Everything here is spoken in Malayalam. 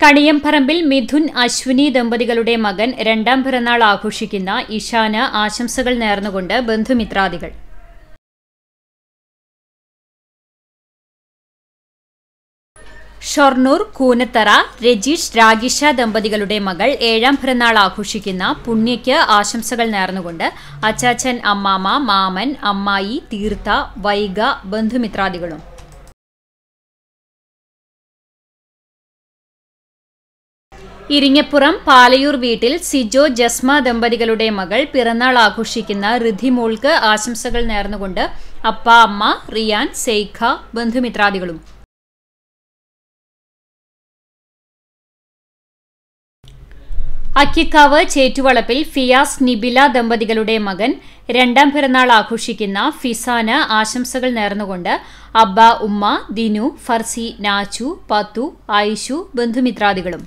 കണിയംപറമ്പിൽ മിഥുൻ അശ്വിനി ദമ്പതികളുടെ മകൻ രണ്ടാം പിറന്നാൾ ആഘോഷിക്കുന്ന ഇഷാന് ആശംസകൾ നേർന്നുകൊണ്ട് ബന്ധുമിത്രാദികൾ. ഷൊർണൂർ കൂനത്തറ രജീഷ് രാഗിഷ ദമ്പതികളുടെ മകൾ ഏഴാം പിറന്നാൾ ആഘോഷിക്കുന്ന പുണ്യയ്ക്ക് ആശംസകൾ നേർന്നുകൊണ്ട് അച്ചാച്ചൻ, അമ്മാമ, മാമൻ, അമ്മായി, തീർത്ഥ, വൈഗ, ബന്ധുമിത്രാദികളും. ഇരിങ്ങപ്പുറം പാലയൂർ വീട്ടിൽ സിജോ ജസ്മ ദമ്പതികളുടെ മകൾ പിറന്നാൾ ആഘോഷിക്കുന്ന ഋധിമോൾക്ക് ആശംസകൾ നേർന്നുകൊണ്ട് അപ്പ, അമ്മ, റിയാൻ, സെയ്ഖ, ബന്ധുമിത്രാദികളും. അക്കിക്കാവ് ചേറ്റുവളപ്പിൽ ഫിയാസ് നിബില ദമ്പതികളുടെ മകൻ രണ്ടാം പിറന്നാൾ ആഘോഷിക്കുന്ന ഫിസാന് ആശംസകൾ നേർന്നുകൊണ്ട് അബ്ബ, ഉമ്മ, ദിനു, ഫർസി, നാച്ചു, പത്തു, ആയിഷു, ബന്ധുമിത്രാദികളും.